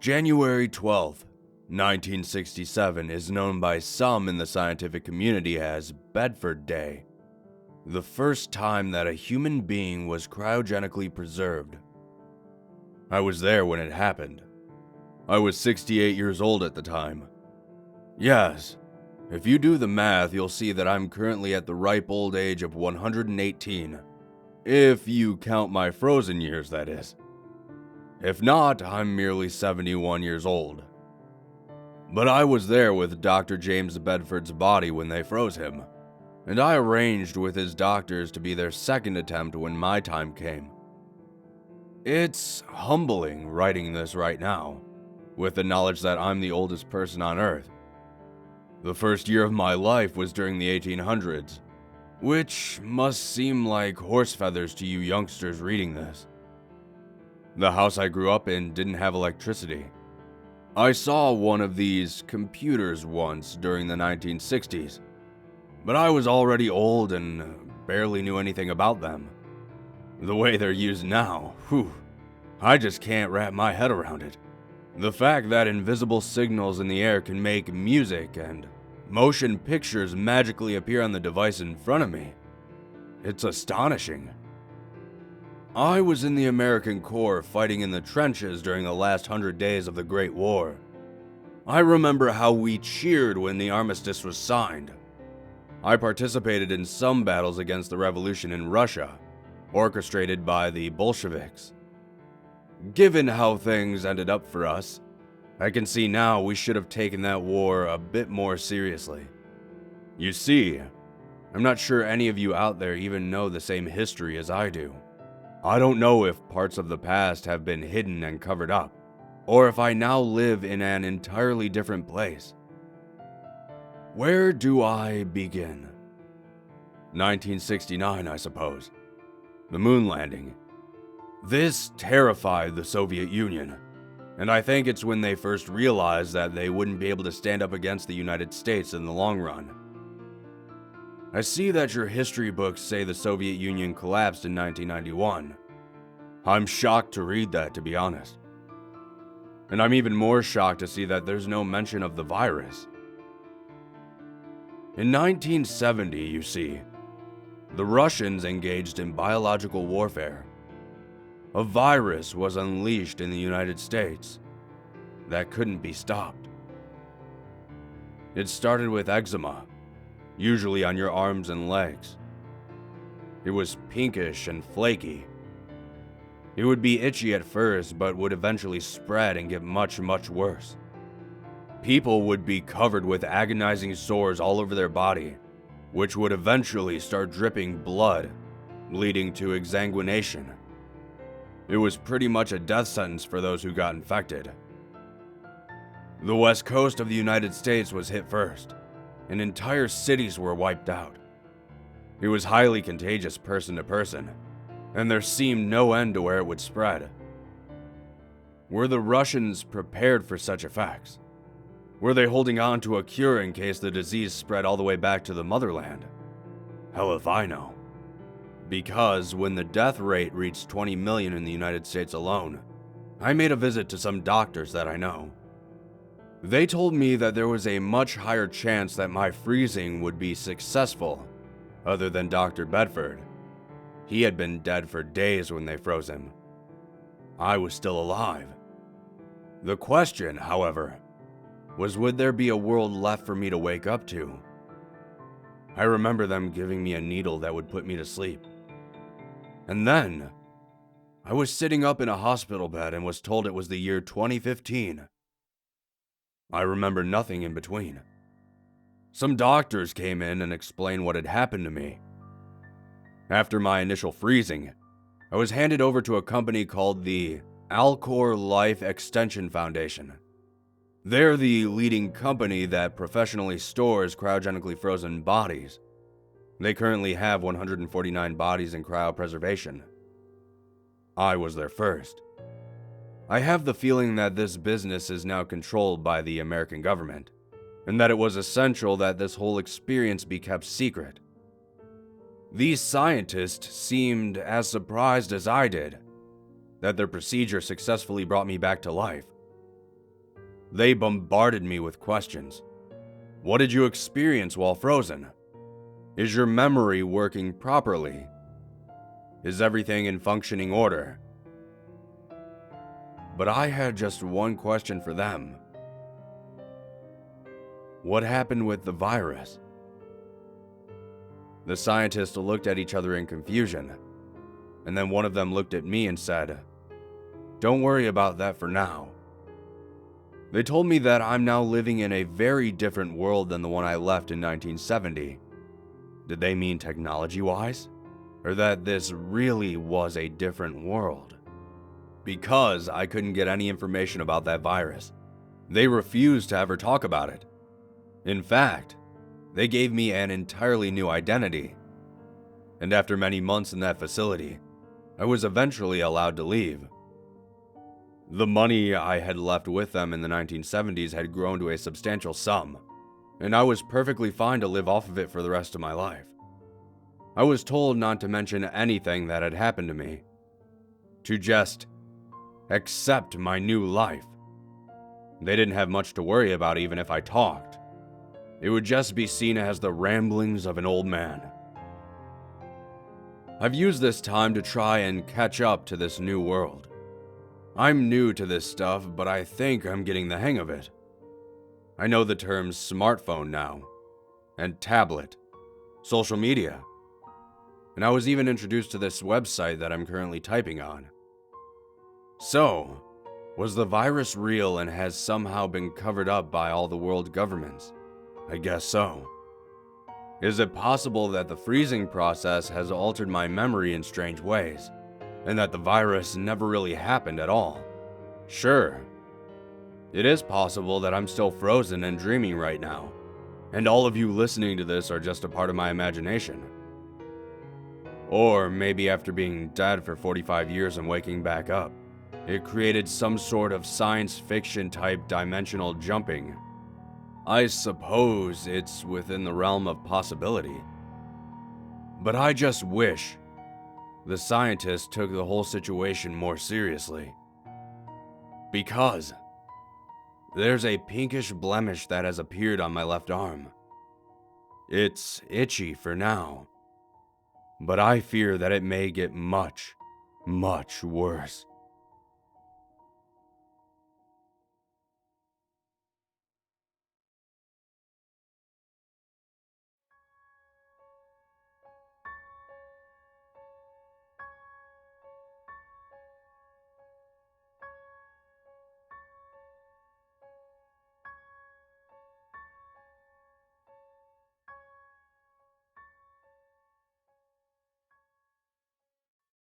January 12th, 1967 is known by some in the scientific community as Bedford Day, the first time that a human being was cryogenically preserved. I was there when it happened. I was 68 years old at the time. Yes, if you do the math, you'll see that I'm currently at the ripe old age of 118. If you count my frozen years, that is. If not, I'm merely 71 years old. But I was there with Dr. James Bedford's body when they froze him, and I arranged with his doctors to be their second attempt when my time came. It's humbling writing this right now, with the knowledge that I'm the oldest person on Earth. The first year of my life was during the 1800s, which must seem like horse feathers to you youngsters reading this. The house I grew up in didn't have electricity. I saw one of these computers once during the 1960s, but I was already old and barely knew anything about them. The way they're used now, I just can't wrap my head around it. The fact that invisible signals in the air can make music and motion pictures magically appear on the device in front of me, it's astonishing. I was in the American Corps fighting in the trenches during the last 100 days of the Great War. I remember how we cheered when the armistice was signed. I participated in some battles against the revolution in Russia, orchestrated by the Bolsheviks. Given how things ended up for us, I can see now we should have taken that war a bit more seriously. You see, I'm not sure any of you out there even know the same history as I do. I don't know if parts of the past have been hidden and covered up, or if I now live in an entirely different place. Where do I begin? 1969, I suppose. The moon landing. This terrified the Soviet Union, and I think it's when they first realized that they wouldn't be able to stand up against the United States in the long run. I see that your history books say the Soviet Union collapsed in 1991. I'm shocked to read that, to be honest. And I'm even more shocked to see that there's no mention of the virus. In 1970, you see, the Russians engaged in biological warfare. A virus was unleashed in the United States that couldn't be stopped. It started with eczema, usually on your arms and legs. It was pinkish and flaky. It would be itchy at first, but would eventually spread and get much, much worse. People would be covered with agonizing sores all over their body, which would eventually start dripping blood, leading to exsanguination. It was pretty much a death sentence for those who got infected. The west coast of the United States was hit first, and entire cities were wiped out. It was highly contagious person to person, and there seemed no end to where it would spread. Were the Russians prepared for such effects? Were they holding on to a cure in case the disease spread all the way back to the motherland? Hell if I know. Because when the death rate reached 20 million in the United States alone, I made a visit to some doctors that I know. They told me that there was a much higher chance that my freezing would be successful, other than Dr. Bedford. He had been dead for days when they froze him. I was still alive. The question, however, was would there be a world left for me to wake up to? I remember them giving me a needle that would put me to sleep. And then, I was sitting up in a hospital bed and was told it was the year 2015. I remember nothing in between. Some doctors came in and explained what had happened to me. After my initial freezing, I was handed over to a company called the Alcor Life Extension Foundation. They're the leading company that professionally stores cryogenically frozen bodies. They currently have 149 bodies in cryopreservation. I was their first. I have the feeling that this business is now controlled by the American government, and that it was essential that this whole experience be kept secret. These scientists seemed as surprised as I did that their procedure successfully brought me back to life. They bombarded me with questions. What did you experience while frozen? Is your memory working properly? Is everything in functioning order? But I had just one question for them. What happened with the virus? The scientists looked at each other in confusion, and then one of them looked at me and said, "Don't worry about that for now." They told me that I'm now living in a very different world than the one I left in 1970. Did they mean technology-wise? Or that this really was a different world? Because I couldn't get any information about that virus, they refused to ever talk about it. In fact, they gave me an entirely new identity. And after many months in that facility, I was eventually allowed to leave. The money I had left with them in the 1970s had grown to a substantial sum, and I was perfectly fine to live off of it for the rest of my life. I was told not to mention anything that had happened to me, to just accept my new life. They didn't have much to worry about even if I talked. It would just be seen as the ramblings of an old man. I've used this time to try and catch up to this new world. I'm new to this stuff, but I think I'm getting the hang of it. I know the terms smartphone now, and tablet, social media, and I was even introduced to this website that I'm currently typing on. So, was the virus real and has somehow been covered up by all the world governments? I guess so. Is it possible that the freezing process has altered my memory in strange ways, and that the virus never really happened at all? Sure. It is possible that I'm still frozen and dreaming right now, and all of you listening to this are just a part of my imagination. Or maybe after being dead for 45 years and waking back up, it created some sort of science fiction type dimensional jumping. I suppose it's within the realm of possibility. But I just wish the scientists took the whole situation more seriously. Because there's a pinkish blemish that has appeared on my left arm. It's itchy for now, but I fear that it may get much, much worse.